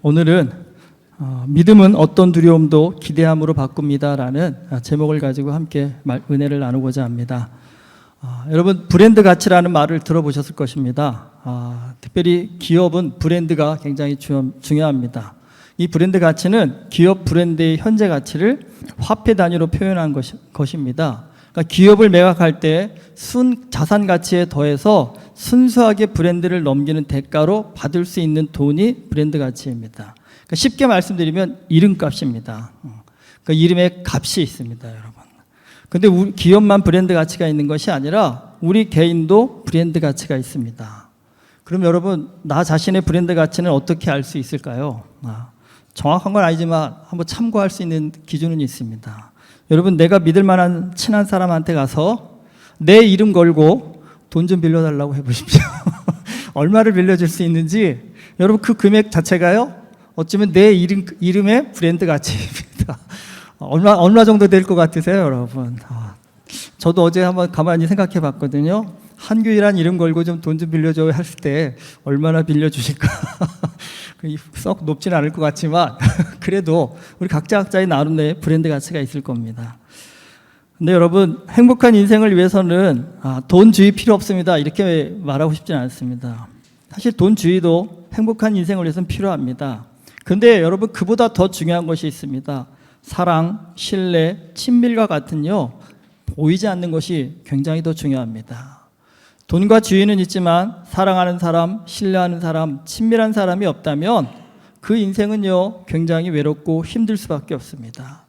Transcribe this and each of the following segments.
오늘은 믿음은 어떤 두려움도 기대함으로 바꿉니다라는 제목을 가지고 함께 은혜를 나누고자 합니다. 여러분, 브랜드 가치라는 말을 들어보셨을 것입니다. 특별히 기업은 브랜드가 굉장히 중요합니다. 이 브랜드 가치는 기업 브랜드의 현재 가치를 화폐 단위로 표현한 것입니다. 그러니까 기업을 매각할 때 자산 가치에 더해서 순수하게 브랜드를 넘기는 대가로 받을 수 있는 돈이 브랜드 가치입니다. 그러니까 쉽게 말씀드리면 이름값입니다. 그러니까 이름에 값이 있습니다, 여러분. 근데 우리 기업만 브랜드 가치가 있는 것이 아니라 우리 개인도 브랜드 가치가 있습니다. 그럼 여러분, 나 자신의 브랜드 가치는 어떻게 알 수 있을까요? 정확한 건 아니지만 한번 참고할 수 있는 기준은 있습니다. 여러분, 내가 믿을 만한 친한 사람한테 가서 내 이름 걸고 돈 좀 빌려달라고 해보십시오. 얼마를 빌려줄 수 있는지. 여러분, 그 금액 자체가요, 어쩌면 내 이름의 브랜드 가치입니다. 얼마 정도 될 것 같으세요, 여러분? 저도 어제 한번 가만히 생각해 봤거든요. 한규이란 이름 걸고 좀 돈 좀 빌려줘 했을 때 얼마나 빌려주실까? 썩 높지는 않을 것 같지만 그래도 우리 각자의 나름의 브랜드 가치가 있을 겁니다. 근데 여러분, 행복한 인생을 위해서는 돈주의 필요 없습니다, 이렇게 말하고 싶지는 않습니다. 사실 돈주의도 행복한 인생을 위해서는 필요합니다. 근데 여러분, 그보다 더 중요한 것이 있습니다. 사랑, 신뢰, 친밀과 같은요, 보이지 않는 것이 굉장히 더 중요합니다. 돈과 주의는 있지만 사랑하는 사람, 신뢰하는 사람, 친밀한 사람이 없다면 그 인생은요, 굉장히 외롭고 힘들 수밖에 없습니다.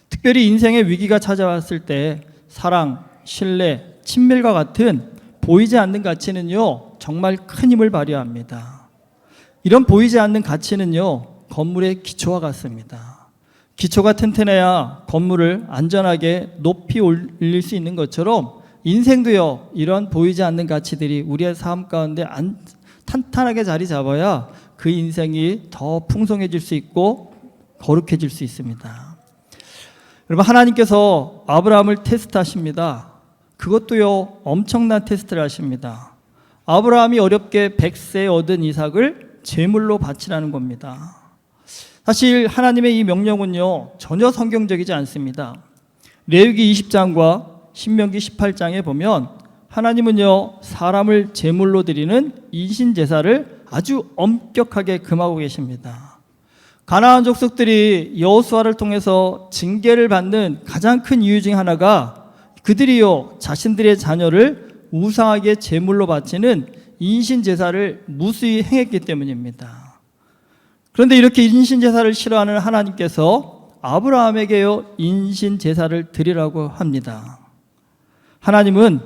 특별히 인생의 위기가 찾아왔을 때 사랑, 신뢰, 친밀과 같은 보이지 않는 가치는요, 정말 큰 힘을 발휘합니다. 이런 보이지 않는 가치는요, 건물의 기초와 같습니다. 기초가 튼튼해야 건물을 안전하게 높이 올릴 수 있는 것처럼 인생도요, 이런 보이지 않는 가치들이 우리의 삶 가운데 탄탄하게 자리 잡아야 그 인생이 더 풍성해질 수 있고 거룩해질 수 있습니다. 여러분, 하나님께서 아브라함을 테스트하십니다. 그것도요, 엄청난 테스트를 하십니다. 아브라함이 어렵게 100세에 얻은 이삭을 제물로 바치라는 겁니다. 사실 하나님의 이 명령은요, 전혀 성경적이지 않습니다. 레위기 20장과 신명기 18장에 보면 하나님은요, 사람을 제물로 드리는 인신제사를 아주 엄격하게 금하고 계십니다. 가나안 족속들이 여호수아를 통해서 징계를 받는 가장 큰 이유 중 하나가 그들이요, 자신들의 자녀를 우상하게 제물로 바치는 인신제사를 무수히 행했기 때문입니다. 그런데 이렇게 인신제사를 싫어하는 하나님께서 아브라함에게요, 인신제사를 드리라고 합니다. 하나님은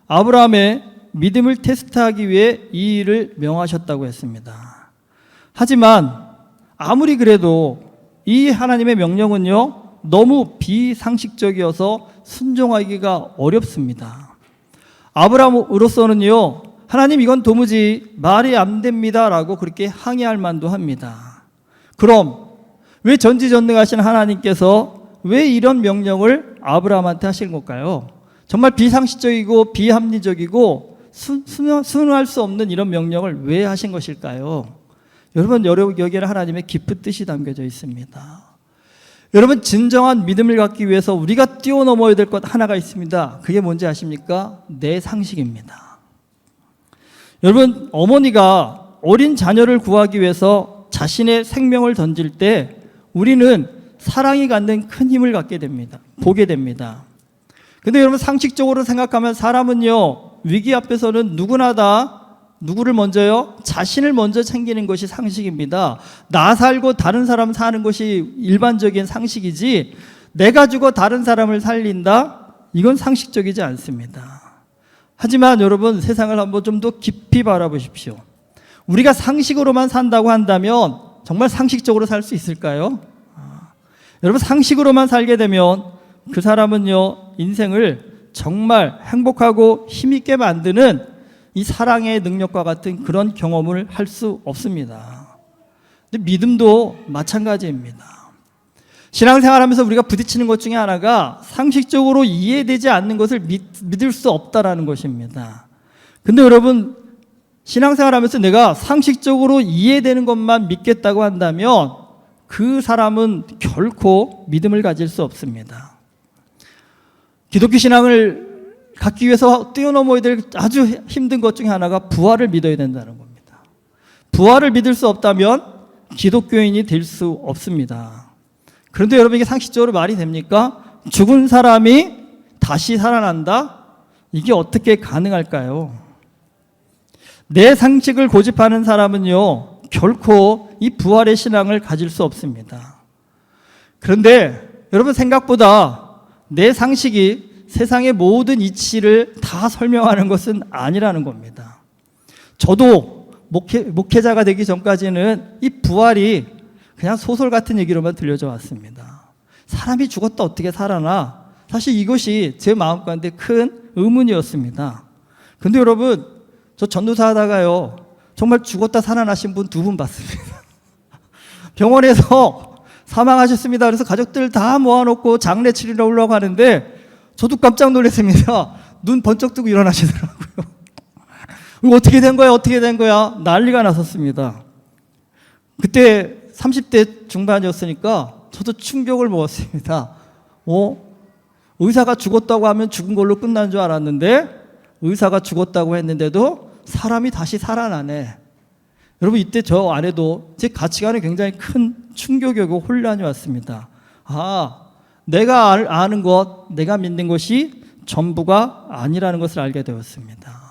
아브라함의 믿음을 테스트하기 위해 이 일을 명하셨다고 했습니다. 하지만 아무리 그래도 이 하나님의 명령은요, 너무 비상식적이어서 순종하기가 어렵습니다. 아브라함으로서는요, 하나님, 이건 도무지 말이 안 됩니다 라고 그렇게 항의할 만도 합니다. 그럼 왜 전지전능하신 하나님께서 왜 이런 명령을 아브라함한테 하신 걸까요? 정말 비상식적이고 비합리적이고 순응할 수 없는 이런 명령을 왜 하신 것일까요? 여러분, 여기에는 하나님의 깊은 뜻이 담겨져 있습니다. 여러분, 진정한 믿음을 갖기 위해서 우리가 뛰어넘어야 될 것 하나가 있습니다. 그게 뭔지 아십니까? 내 상식입니다. 여러분, 어머니가 어린 자녀를 구하기 위해서 자신의 생명을 던질 때 우리는 사랑이 갖는 큰 힘을 갖게 됩니다. 보게 됩니다. 근데 여러분, 상식적으로 생각하면 사람은요, 위기 앞에서는 누구나 다 누구를 먼저요? 자신을 먼저 챙기는 것이 상식입니다. 나 살고 다른 사람 사는 것이 일반적인 상식이지, 내가 죽어 다른 사람을 살린다? 이건 상식적이지 않습니다. 하지만 여러분, 세상을 한번 좀 더 깊이 바라보십시오. 우리가 상식으로만 산다고 한다면 정말 상식적으로 살 수 있을까요? 여러분, 상식으로만 살게 되면 그 사람은요, 인생을 정말 행복하고 힘있게 만드는 이 사랑의 능력과 같은 그런 경험을 할 수 없습니다. 근데 믿음도 마찬가지입니다. 신앙생활하면서 우리가 부딪히는 것 중에 하나가 상식적으로 이해되지 않는 것을 믿을 수 없다라는 것입니다. 근데 여러분, 신앙생활하면서 내가 상식적으로 이해되는 것만 믿겠다고 한다면 그 사람은 결코 믿음을 가질 수 없습니다. 기독교 신앙을 갖기 위해서 뛰어넘어야 될 아주 힘든 것 중에 하나가 부활을 믿어야 된다는 겁니다. 부활을 믿을 수 없다면 기독교인이 될 수 없습니다. 그런데 여러분, 이게 상식적으로 말이 됩니까? 죽은 사람이 다시 살아난다? 이게 어떻게 가능할까요? 내 상식을 고집하는 사람은요, 결코 이 부활의 신앙을 가질 수 없습니다. 그런데 여러분, 생각보다 내 상식이 세상의 모든 이치를 다 설명하는 것은 아니라는 겁니다. 저도 목회자가 되기 전까지는 이 부활이 그냥 소설 같은 얘기로만 들려져 왔습니다. 사람이 죽었다 어떻게 살아나? 사실 이것이 제 마음 가운데 큰 의문이었습니다. 그런데 여러분, 저 전도사 하다가요, 정말 죽었다 살아나신 분 2분 봤습니다. 병원에서 사망하셨습니다. 그래서 가족들 다 모아놓고 장례 치르러 오려고 하는데 저도 깜짝 놀랐습니다. 눈 번쩍 뜨고 일어나시더라고요. 이거 어떻게 된 거야? 어떻게 된 거야? 난리가 났었습니다. 그때 30대 중반이었으니까 저도 충격을 먹었습니다. 의사가 죽었다고 하면 죽은 걸로 끝난 줄 알았는데 의사가 죽었다고 했는데도 사람이 다시 살아나네. 여러분, 이때 저 안에도 제 가치관에 굉장히 큰 충격이고 혼란이 왔습니다. 내가 아는 것, 내가 믿는 것이 전부가 아니라는 것을 알게 되었습니다.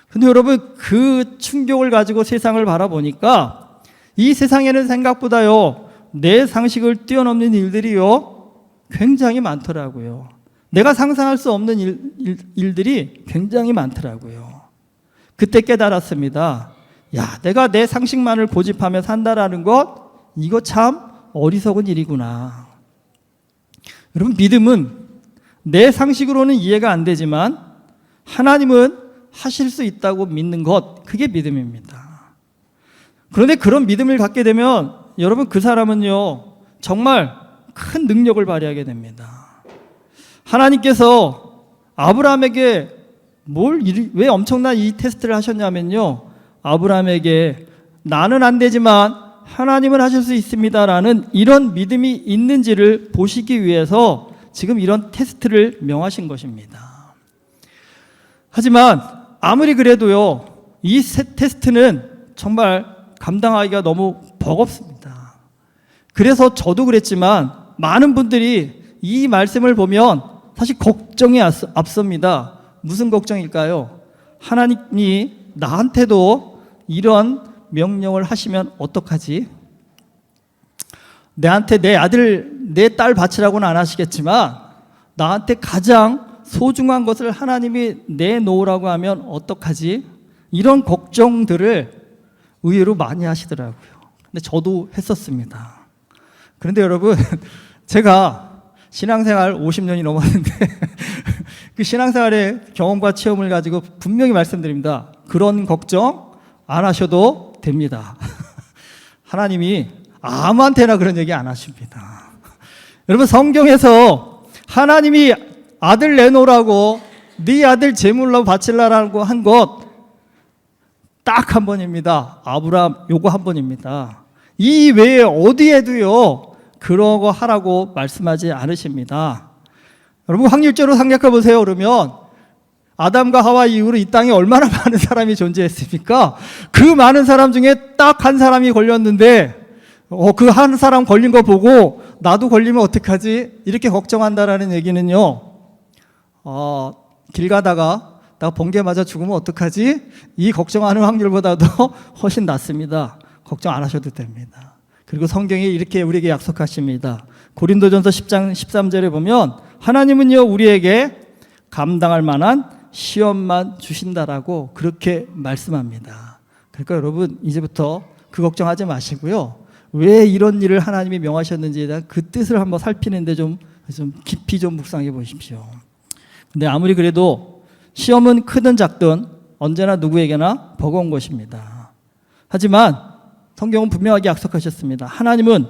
근데 여러분, 그 충격을 가지고 세상을 바라보니까 이 세상에는 생각보다요, 내 상식을 뛰어넘는 일들이요, 굉장히 많더라고요. 내가 상상할 수 없는 일들이 굉장히 많더라고요. 그때 깨달았습니다. 내가 내 상식만을 고집하며 산다라는 것, 이거 참 어리석은 일이구나. 여러분, 믿음은 내 상식으로는 이해가 안 되지만 하나님은 하실 수 있다고 믿는 것, 그게 믿음입니다. 그런데 그런 믿음을 갖게 되면 여러분, 그 사람은요, 정말 큰 능력을 발휘하게 됩니다. 하나님께서 아브라함에게 왜 엄청난 이 테스트를 하셨냐면요, 아브라함에게 나는 안 되지만 하나님은 하실 수 있습니다라는 이런 믿음이 있는지를 보시기 위해서 지금 이런 테스트를 명하신 것입니다. 하지만 아무리 그래도요, 이 테스트는 정말 감당하기가 너무 버겁습니다. 그래서 저도 그랬지만 많은 분들이 이 말씀을 보면 사실 걱정이 앞섭니다. 무슨 걱정일까요? 하나님이 나한테도 이런 명령을 하시면 어떡하지? 내한테 내 아들, 내 딸 바치라고는 안 하시겠지만 나한테 가장 소중한 것을 하나님이 내놓으라고 하면 어떡하지? 이런 걱정들을 의외로 많이 하시더라고요. 근데 저도 했었습니다. 그런데 여러분, 제가 신앙생활 50년이 넘었는데 그 신앙생활의 경험과 체험을 가지고 분명히 말씀드립니다. 그런 걱정 안 하셔도 됩니다. 하나님이 아무한테나 그런 얘기 안 하십니다. 여러분, 성경에서 하나님이 아들 내놓으라고, 네 아들 제물로 바치려라고 한 것 딱 한 번입니다. 아브라함 요거 한 번입니다. 이 외에 어디에도요 그러고 하라고 말씀하지 않으십니다. 여러분, 확률적으로 생각해 보세요. 그러면 아담과 하와 이후로 이 땅에 얼마나 많은 사람이 존재했습니까? 그 많은 사람 중에 딱 한 사람이 걸렸는데 그 한 사람 걸린 거 보고 나도 걸리면 어떡하지? 이렇게 걱정한다라는 얘기는요, 길 가다가 나 번개 맞아 죽으면 어떡하지? 이 걱정하는 확률보다도 훨씬 낫습니다. 걱정 안 하셔도 됩니다. 그리고 성경이 이렇게 우리에게 약속하십니다. 고린도전서 10장 13절에 보면 하나님은요, 우리에게 감당할 만한 시험만 주신다라고 그렇게 말씀합니다. 그러니까 여러분, 이제부터 그 걱정하지 마시고요, 왜 이런 일을 하나님이 명하셨는지에 대한 그 뜻을 한번 살피는데 좀 깊이 좀 묵상해 보십시오. 근데 아무리 그래도 시험은 크든 작든 언제나 누구에게나 버거운 것입니다. 하지만 성경은 분명하게 약속하셨습니다. 하나님은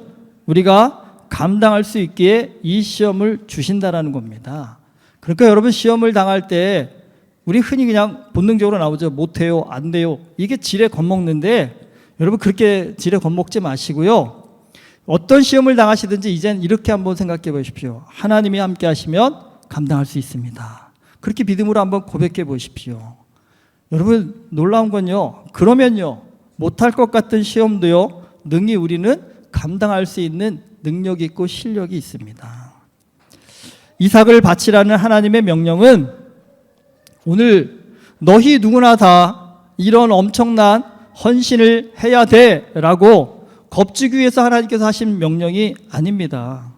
우리가 감당할 수 있기에 이 시험을 주신다라는 겁니다. 그러니까 여러분, 시험을 당할 때 우리 흔히 그냥 본능적으로 나오죠. 못해요, 안 돼요. 이게 지레 겁먹는데 여러분 그렇게 지레 겁먹지 마시고요. 어떤 시험을 당하시든지 이젠 이렇게 한번 생각해 보십시오. 하나님이 함께 하시면 감당할 수 있습니다. 그렇게 믿음으로 한번 고백해 보십시오. 여러분 놀라운 건요. 그러면요. 못할 것 같은 시험도요. 능히 우리는 감당할 수 있는 능력이 있고 실력이 있습니다. 이삭을 바치라는 하나님의 명령은 오늘 너희 누구나 다 이런 엄청난 헌신을 해야 돼라고 겁주기 위해서 하나님께서 하신 명령이 아닙니다.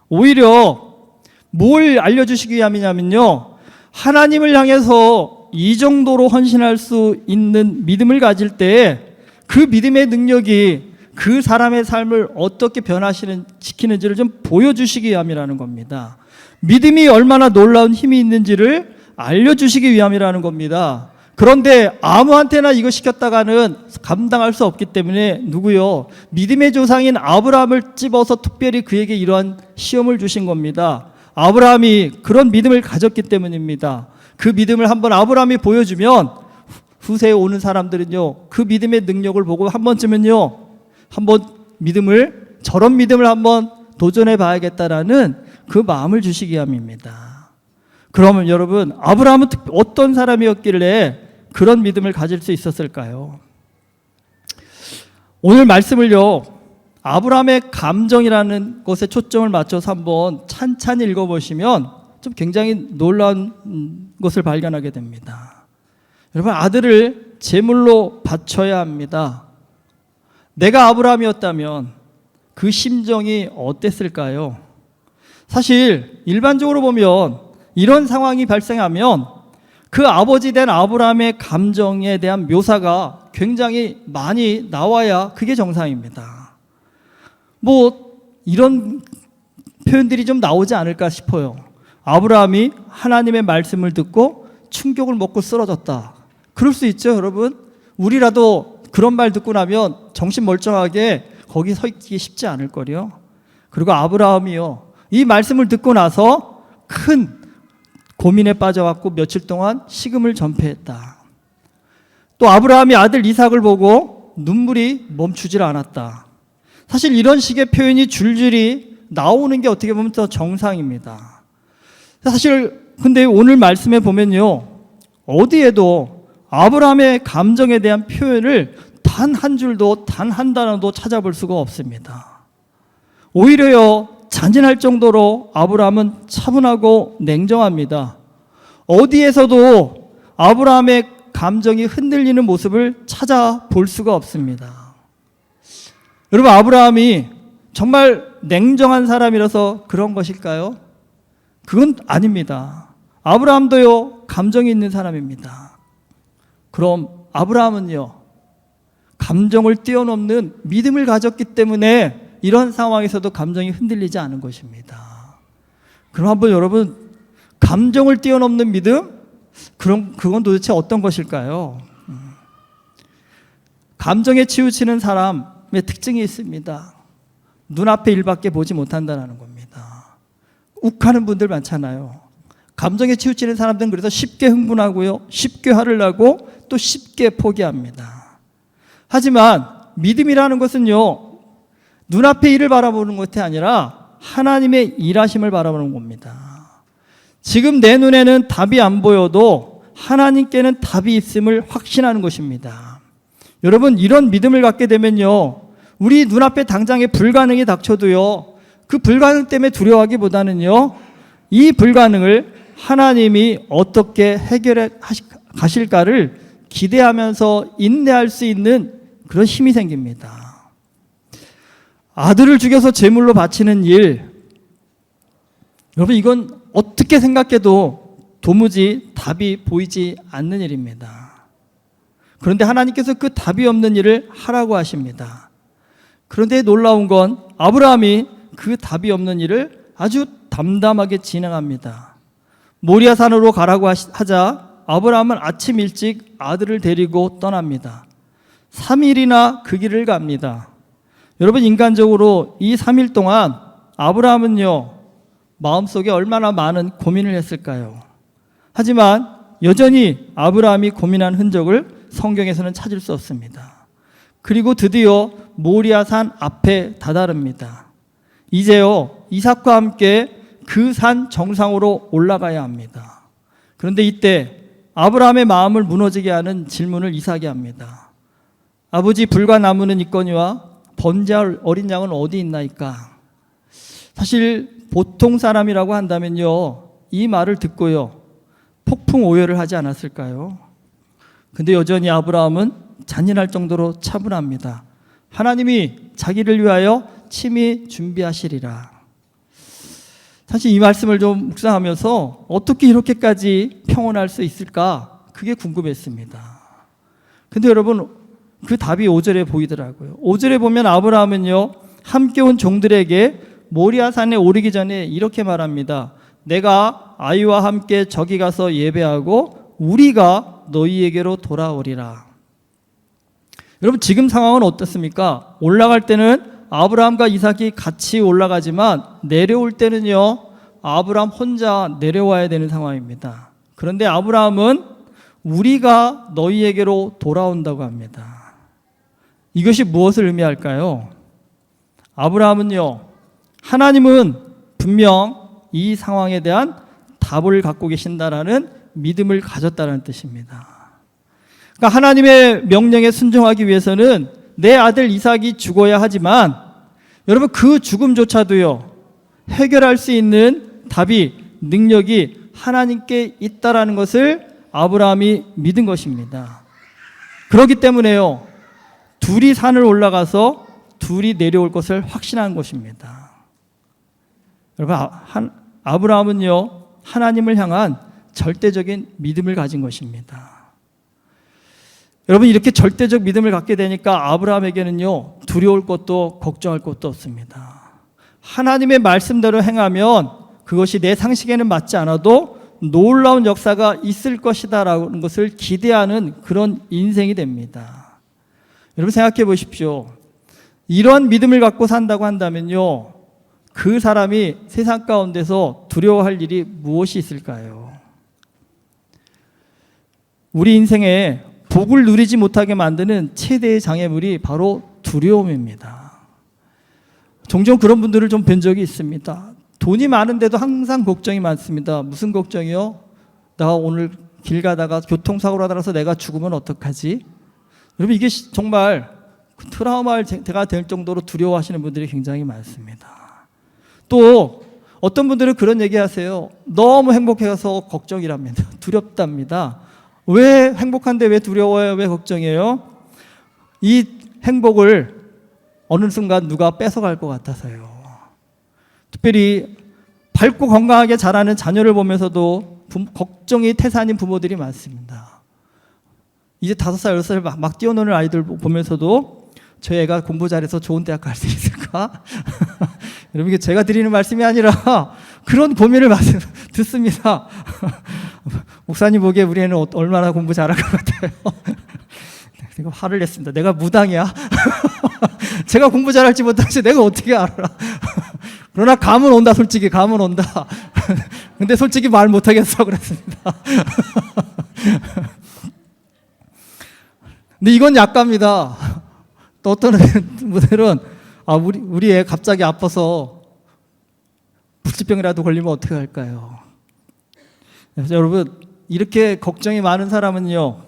오히려 뭘 알려주시기 위함이냐면요. 하나님을 향해서 이 정도로 헌신할 수 있는 믿음을 가질 때 그 믿음의 능력이 그 사람의 삶을 어떻게 변화시키는지를 좀 보여주시기 위함이라는 겁니다. 믿음이 얼마나 놀라운 힘이 있는지를 알려주시기 위함이라는 겁니다. 그런데 아무한테나 이거 시켰다가는 감당할 수 없기 때문에 누구요? 믿음의 조상인 아브라함을 집어서 특별히 그에게 이러한 시험을 주신 겁니다. 아브라함이 그런 믿음을 가졌기 때문입니다. 그 믿음을 한번 아브라함이 보여주면 후세에 오는 사람들은요, 그 믿음의 능력을 보고 한 번쯤은요, 한번 저런 믿음을 한번 도전해 봐야겠다라는 그 마음을 주시기 위함입니다. 그러면 여러분, 아브라함은 어떤 사람이었길래 그런 믿음을 가질 수 있었을까요? 오늘 말씀을요, 아브라함의 감정이라는 것에 초점을 맞춰서 한번 찬찬히 읽어보시면 좀 굉장히 놀라운 것을 발견하게 됩니다. 여러분, 아들을 제물로 바쳐야 합니다. 내가 아브라함이었다면 그 심정이 어땠을까요? 사실 일반적으로 보면 이런 상황이 발생하면 그 아버지 된 아브라함의 감정에 대한 묘사가 굉장히 많이 나와야 그게 정상입니다. 이런 표현들이 좀 나오지 않을까 싶어요. 아브라함이 하나님의 말씀을 듣고 충격을 먹고 쓰러졌다. 그럴 수 있죠, 여러분. 우리라도 그런 말 듣고 나면 정신 멀쩡하게 거기 서 있기 쉽지 않을 거요. 그리고 아브라함이요, 이 말씀을 듣고 나서 큰 고민에 빠져갖고 며칠 동안 식음을 전폐했다. 또 아브라함이 아들 이삭을 보고 눈물이 멈추질 않았다. 사실 이런 식의 표현이 줄줄이 나오는 게 어떻게 보면 더 정상입니다. 사실 근데 오늘 말씀에 보면요, 어디에도 아브라함의 감정에 대한 표현을 단 한 줄도 단 한 단어도 찾아볼 수가 없습니다. 오히려요, 잔인할 정도로 아브라함은 차분하고 냉정합니다. 어디에서도 아브라함의 감정이 흔들리는 모습을 찾아볼 수가 없습니다. 여러분, 아브라함이 정말 냉정한 사람이라서 그런 것일까요? 그건 아닙니다. 아브라함도요, 감정이 있는 사람입니다. 그럼 아브라함은요, 감정을 뛰어넘는 믿음을 가졌기 때문에 이런 상황에서도 감정이 흔들리지 않은 것입니다. 그럼 한번 여러분, 감정을 뛰어넘는 믿음? 그건 도대체 어떤 것일까요? 감정에 치우치는 사람의 특징이 있습니다. 눈앞의 일밖에 보지 못한다는 겁니다. 욱하는 분들 많잖아요. 감정에 치우치는 사람들은 그래서 쉽게 흥분하고요, 쉽게 화를 나고 또 쉽게 포기합니다. 하지만 믿음이라는 것은요, 눈앞의 일을 바라보는 것이 아니라 하나님의 일하심을 바라보는 겁니다. 지금 내 눈에는 답이 안 보여도 하나님께는 답이 있음을 확신하는 것입니다. 여러분, 이런 믿음을 갖게 되면요, 우리 눈앞에 당장에 불가능이 닥쳐도요, 그 불가능 때문에 두려워하기보다는요, 이 불가능을 하나님이 어떻게 해결해 가실까를 기대하면서 인내할 수 있는 그런 힘이 생깁니다. 아들을 죽여서 제물로 바치는 일, 여러분, 이건 어떻게 생각해도 도무지 답이 보이지 않는 일입니다. 그런데 하나님께서 그 답이 없는 일을 하라고 하십니다. 그런데 놀라운 건 아브라함이 그 답이 없는 일을 아주 담담하게 진행합니다. 모리아 산으로 가라고 하자 아브라함은 아침 일찍 아들을 데리고 떠납니다. 3일이나 그 길을 갑니다. 여러분, 인간적으로 이 3일 동안 아브라함은요, 마음속에 얼마나 많은 고민을 했을까요? 하지만 여전히 아브라함이 고민한 흔적을 성경에서는 찾을 수 없습니다. 그리고 드디어 모리아산 앞에 다다릅니다. 이제요, 이삭과 함께 그 산 정상으로 올라가야 합니다. 그런데 이때 아브라함의 마음을 무너지게 하는 질문을 이삭이 합니다. 아버지, 불과 나무는 있거니와 번제할 어린 양은 어디 있나이까? 사실 보통 사람이라고 한다면요, 이 말을 듣고요, 폭풍 오열을 하지 않았을까요? 근데 여전히 아브라함은 잔인할 정도로 차분합니다. 하나님이 자기를 위하여 친히 준비하시리라. 사실 이 말씀을 좀 묵상하면서 어떻게 이렇게까지 평온할 수 있을까? 그게 궁금했습니다. 근데 여러분, 그 답이 5절에 보이더라고요. 5절에 보면 아브라함은요, 함께 온 종들에게 모리아산에 오르기 전에 이렇게 말합니다. 내가 아이와 함께 저기 가서 예배하고 우리가 너희에게로 돌아오리라. 여러분, 지금 상황은 어떻습니까? 올라갈 때는 아브라함과 이삭이 같이 올라가지만 내려올 때는요, 아브라함 혼자 내려와야 되는 상황입니다. 그런데 아브라함은 우리가 너희에게로 돌아온다고 합니다. 이것이 무엇을 의미할까요? 아브라함은요, 하나님은 분명 이 상황에 대한 답을 갖고 계신다라는 믿음을 가졌다는 뜻입니다. 그러니까 하나님의 명령에 순종하기 위해서는 내 아들 이삭이 죽어야 하지만 여러분, 그 죽음조차도요, 해결할 수 있는 답이, 능력이 하나님께 있다라는 것을 아브라함이 믿은 것입니다. 그렇기 때문에요, 둘이 산을 올라가서 둘이 내려올 것을 확신한 것입니다. 여러분, 아브라함은요, 하나님을 향한 절대적인 믿음을 가진 것입니다. 여러분, 이렇게 절대적 믿음을 갖게 되니까 아브라함에게는요, 두려울 것도 걱정할 것도 없습니다. 하나님의 말씀대로 행하면 그것이 내 상식에는 맞지 않아도 놀라운 역사가 있을 것이다라는 것을 기대하는 그런 인생이 됩니다. 여러분, 생각해 보십시오. 이러한 믿음을 갖고 산다고 한다면요, 그 사람이 세상 가운데서 두려워할 일이 무엇이 있을까요? 우리 인생에 복을 누리지 못하게 만드는 최대의 장애물이 바로 두려움입니다. 종종 그런 분들을 좀 뵌 적이 있습니다. 돈이 많은데도 항상 걱정이 많습니다. 무슨 걱정이요? 나 오늘 길 가다가 교통사고로 나서 내가 죽으면 어떡하지? 여러분, 이게 정말 트라우마가 될 정도로 두려워하시는 분들이 굉장히 많습니다. 또 어떤 분들은 그런 얘기 하세요. 너무 행복해서 걱정이랍니다. 두렵답니다. 왜 행복한데 왜 두려워요? 왜 걱정이에요? 이 행복을 어느 순간 누가 뺏어갈 것 같아서요. 특별히 밝고 건강하게 자라는 자녀를 보면서도 걱정이 태산인 부모들이 많습니다. 이제 5살, 6살 막 뛰어노는 아이들 보면서도 저 애가 공부 잘해서 좋은 대학 갈 수 있을까? 여러분, 이게 제가 드리는 말씀이 아니라 그런 고민을 듣습니다. 목사님 보기에 우리 애는 얼마나 공부 잘할 것 같아요? 제가 화를 냈습니다. 내가 무당이야? 제가 공부 잘할지 못할지 내가 어떻게 알아? 그러나 감은 온다, 솔직히 감은 온다. 근데 솔직히 말 못하겠어 그랬습니다. 근데 이건 약갑니다. 또 어떤 분들은 우리 애 갑자기 아파서 불치병이라도 걸리면 어떻게 할까요? 그래서 여러분, 이렇게 걱정이 많은 사람은요,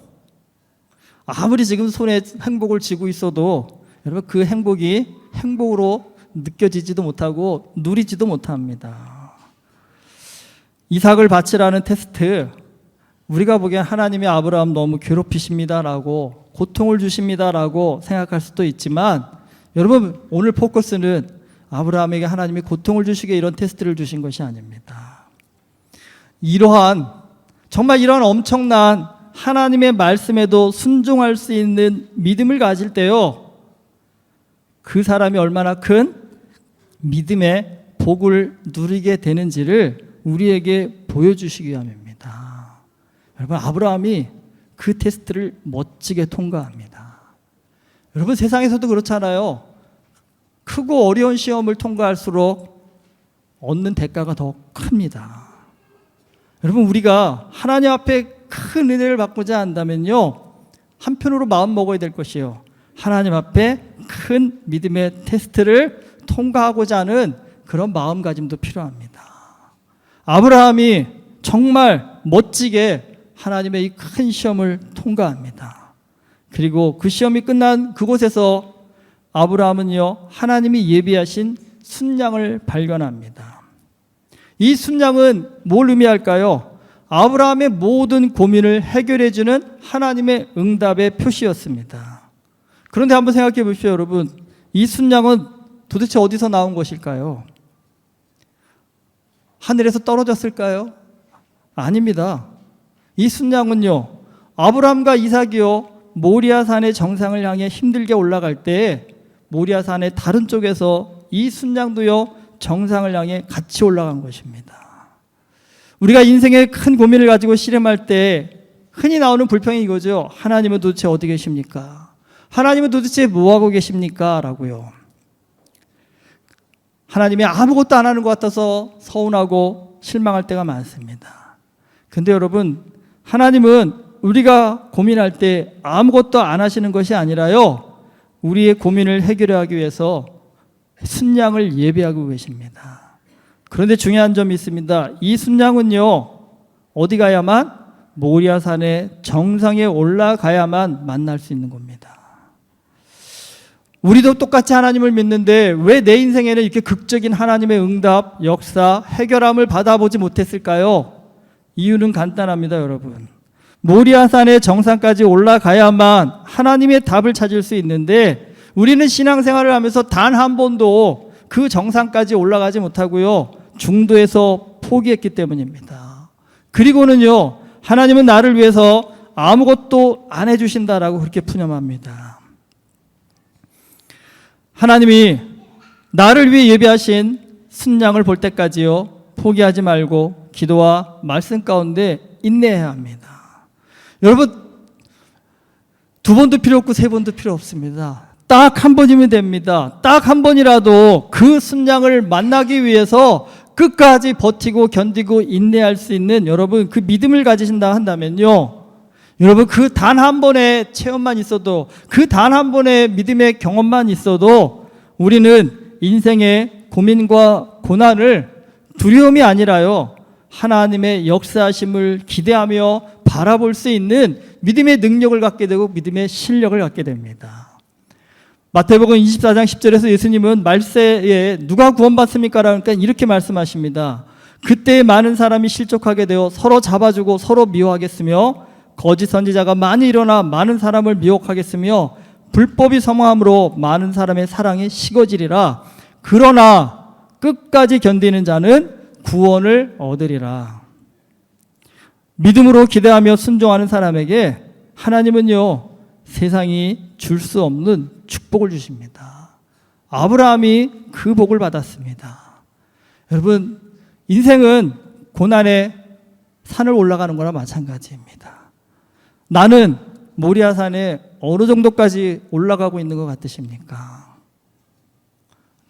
아무리 지금 손에 행복을 쥐고 있어도 여러분, 그 행복이 행복으로 느껴지지도 못하고 누리지도 못합니다. 이삭을 바치라는 테스트, 우리가 보기엔 하나님이 아브라함 너무 괴롭히십니다라고, 고통을 주십니다라고 생각할 수도 있지만, 여러분, 오늘 포커스는 아브라함에게 하나님이 고통을 주시게 이런 테스트를 주신 것이 아닙니다. 정말 이러한 엄청난 하나님의 말씀에도 순종할 수 있는 믿음을 가질 때요, 그 사람이 얼마나 큰 믿음의 복을 누리게 되는지를 우리에게 보여주시기 위함입니다. 여러분, 아브라함이 그 테스트를 멋지게 통과합니다. 여러분, 세상에서도 그렇잖아요. 크고 어려운 시험을 통과할수록 얻는 대가가 더 큽니다. 여러분, 우리가 하나님 앞에 큰 은혜를 받고자 한다면요, 한편으로 마음 먹어야 될 것이요, 하나님 앞에 큰 믿음의 테스트를 통과하고자 하는 그런 마음가짐도 필요합니다. 아브라함이 정말 멋지게 하나님의 이 큰 시험을 통과합니다. 그리고 그 시험이 끝난 그곳에서 아브라함은요, 하나님이 예비하신 순양을 발견합니다. 이 순양은 뭘 의미할까요? 아브라함의 모든 고민을 해결해주는 하나님의 응답의 표시였습니다. 그런데 한번 생각해 보십시오, 여러분. 이 순양은 도대체 어디서 나온 것일까요? 하늘에서 떨어졌을까요? 아닙니다. 이 순양은요, 아브라함과 이삭이요, 모리아산의 정상을 향해 힘들게 올라갈 때 모리아산의 다른 쪽에서 이 순양도요, 정상을 향해 같이 올라간 것입니다. 우리가 인생의 큰 고민을 가지고 씨름할 때 흔히 나오는 불평이 이거죠. 하나님은 도대체 어디 계십니까? 하나님은 도대체 뭐하고 계십니까? 라고요. 하나님이 아무것도 안 하는 것 같아서 서운하고 실망할 때가 많습니다. 근데 여러분, 하나님은 우리가 고민할 때 아무것도 안 하시는 것이 아니라요, 우리의 고민을 해결하기 위해서 순양을 예비하고 계십니다. 그런데 중요한 점이 있습니다. 이 순양은요, 어디 가야만? 모리아산의 정상에 올라가야만 만날 수 있는 겁니다. 우리도 똑같이 하나님을 믿는데 왜 내 인생에는 이렇게 극적인 하나님의 응답, 역사, 해결함을 받아보지 못했을까요? 이유는 간단합니다, 여러분. 모리아산의 정상까지 올라가야만 하나님의 답을 찾을 수 있는데 우리는 신앙생활을 하면서 단 한 번도 그 정상까지 올라가지 못하고요, 중도에서 포기했기 때문입니다. 그리고는요, 하나님은 나를 위해서 아무것도 안 해주신다라고 그렇게 푸념합니다. 하나님이 나를 위해 예비하신 순양을 볼 때까지요, 포기하지 말고 기도와 말씀 가운데 인내해야 합니다. 여러분, 두 번도 필요 없고 세 번도 필요 없습니다. 딱 한 번이면 됩니다. 딱 한 번이라도 그 순양을 만나기 위해서 끝까지 버티고 견디고 인내할 수 있는 여러분, 그 믿음을 가지신다 한다면요, 여러분, 그 단 한 번의 체험만 있어도, 그 단 한 번의 믿음의 경험만 있어도 우리는 인생의 고민과 고난을 두려움이 아니라요, 하나님의 역사하심을 기대하며 바라볼 수 있는 믿음의 능력을 갖게 되고 믿음의 실력을 갖게 됩니다. 마태복음 24장 10절에서 예수님은 말세에 누가 구원받습니까? 라니까 이렇게 말씀하십니다. 그때 많은 사람이 실족하게 되어 서로 잡아주고 서로 미워하겠으며 거짓 선지자가 많이 일어나 많은 사람을 미혹하겠으며 불법이 성함으로 많은 사람의 사랑이 식어지리라. 그러나 끝까지 견디는 자는 구원을 얻으리라. 믿음으로 기대하며 순종하는 사람에게 하나님은요, 세상이 줄 수 없는 축복을 주십니다. 아브라함이 그 복을 받았습니다. 여러분, 인생은 고난의 산을 올라가는 거나 마찬가지입니다. 나는 모리아산에 어느 정도까지 올라가고 있는 것 같으십니까?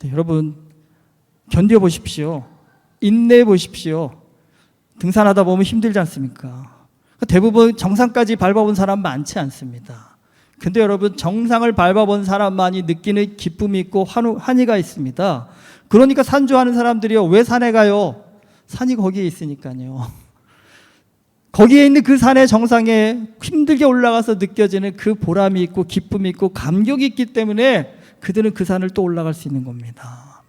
네, 여러분, 견뎌 보십시오. 인내해 보십시오. 등산하다 보면 힘들지 않습니까? 대부분 정상까지 밟아본 사람 많지 않습니다. 근데 여러분, 정상을 밟아본 사람만이 느끼는 기쁨이 있고 환희가 있습니다. 그러니까 산주하는 사람들이요, 왜 산에 가요? 산이 거기에 있으니까요. 거기에 있는 그 산의 정상에 힘들게 올라가서 느껴지는 그 보람이 있고 기쁨이 있고 감격이 있기 때문에 그들은 그 산을 또 올라갈 수 있는 겁니다.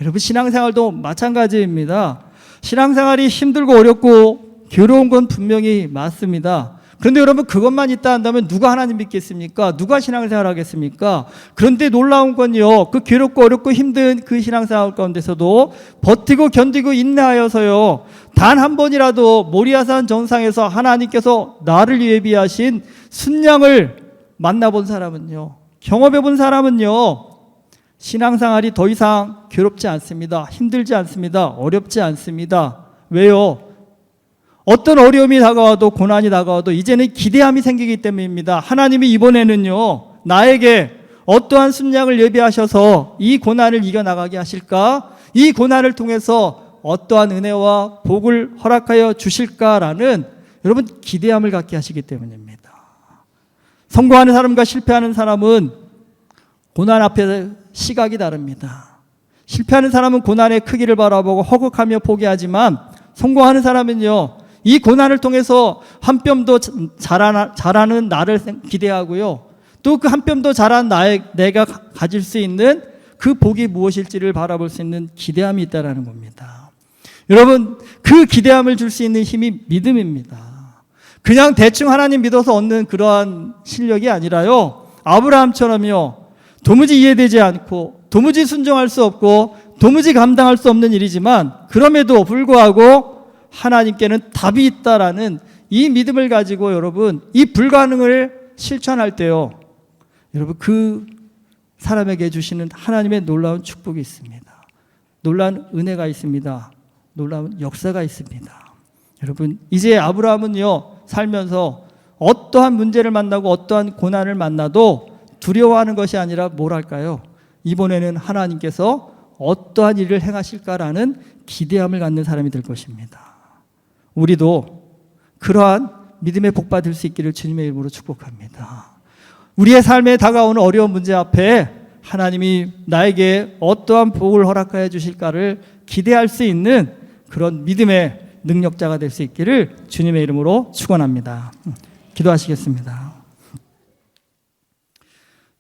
여러분, 신앙생활도 마찬가지입니다. 신앙생활이 힘들고 어렵고 괴로운 건 분명히 맞습니다. 그런데 여러분, 그것만 있다 한다면 누가 하나님 믿겠습니까? 누가 신앙생활 하겠습니까? 그런데 놀라운 건요, 그 괴롭고 어렵고 힘든 그 신앙생활 가운데서도 버티고 견디고 인내하여서요, 단 한 번이라도 모리아산 정상에서 하나님께서 나를 예비하신 순양을 만나본 사람은요, 경험해본 사람은요, 신앙생활이 더 이상 괴롭지 않습니다. 힘들지 않습니다. 어렵지 않습니다. 왜요? 어떤 어려움이 다가와도, 고난이 다가와도 이제는 기대함이 생기기 때문입니다. 하나님이 이번에는요, 나에게 어떠한 순양을 예비하셔서 이 고난을 이겨나가게 하실까? 이 고난을 통해서 어떠한 은혜와 복을 허락하여 주실까라는 여러분 기대함을 갖게 하시기 때문입니다. 성공하는 사람과 실패하는 사람은 고난 앞에 시각이 다릅니다. 실패하는 사람은 고난의 크기를 바라보고 허걱하며 포기하지만 성공하는 사람은요, 이 고난을 통해서 한 뼘 더 자라는 나를 기대하고요, 또 그 한 뼘 더 자란 내가 가질 수 있는 그 복이 무엇일지를 바라볼 수 있는 기대함이 있다는 겁니다. 여러분, 그 기대함을 줄 수 있는 힘이 믿음입니다. 그냥 대충 하나님 믿어서 얻는 그러한 실력이 아니라요, 아브라함처럼요, 도무지 이해되지 않고 도무지 순종할 수 없고 도무지 감당할 수 없는 일이지만 그럼에도 불구하고 하나님께는 답이 있다라는 이 믿음을 가지고 여러분 이 불가능을 실천할 때요, 여러분 그 사람에게 주시는 하나님의 놀라운 축복이 있습니다. 놀라운 은혜가 있습니다. 놀라운 역사가 있습니다. 여러분, 이제 아브라함은요, 살면서 어떠한 문제를 만나고 어떠한 고난을 만나도 두려워하는 것이 아니라 뭘 할까요? 이번에는 하나님께서 어떠한 일을 행하실까라는 기대함을 갖는 사람이 될 것입니다. 우리도 그러한 믿음의 복 받을 수 있기를 주님의 이름으로 축복합니다. 우리의 삶에 다가오는 어려운 문제 앞에 하나님이 나에게 어떠한 복을 허락하여 주실까를 기대할 수 있는 그런 믿음의 능력자가 될 수 있기를 주님의 이름으로 축원합니다. 기도하시겠습니다.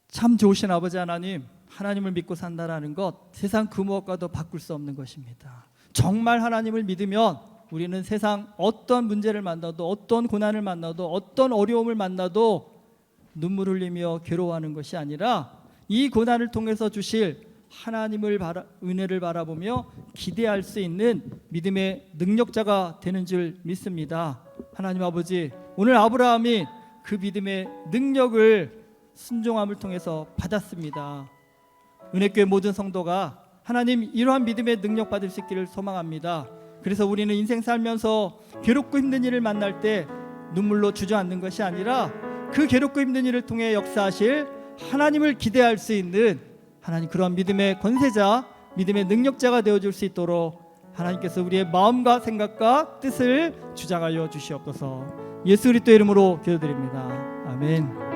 참 좋으신 아버지 하나님, 하나님을 믿고 산다라는 것 세상 그 무엇과도 바꿀 수 없는 것입니다. 정말 하나님을 믿으면 우리는 세상 어떤 문제를 만나도, 어떤 고난을 만나도, 어떤 어려움을 만나도 눈물 흘리며 괴로워하는 것이 아니라 이 고난을 통해서 주실 하나님을 은혜를 바라보며 기대할 수 있는 믿음의 능력자가 되는 줄 믿습니다. 하나님 아버지, 오늘 아브라함이 그 믿음의 능력을 순종함을 통해서 받았습니다. 은혜교회 모든 성도가 하나님 이러한 믿음의 능력 받을 수 있기를 소망합니다. 그래서 우리는 인생 살면서 괴롭고 힘든 일을 만날 때 눈물로 주저앉는 것이 아니라 그 괴롭고 힘든 일을 통해 역사하실 하나님을 기대할 수 있는 하나님 그러한 믿음의 권세자, 믿음의 능력자가 되어줄 수 있도록 하나님께서 우리의 마음과 생각과 뜻을 주장하여 주시옵소서. 예수 그리스도의 이름으로 기도드립니다. 아멘.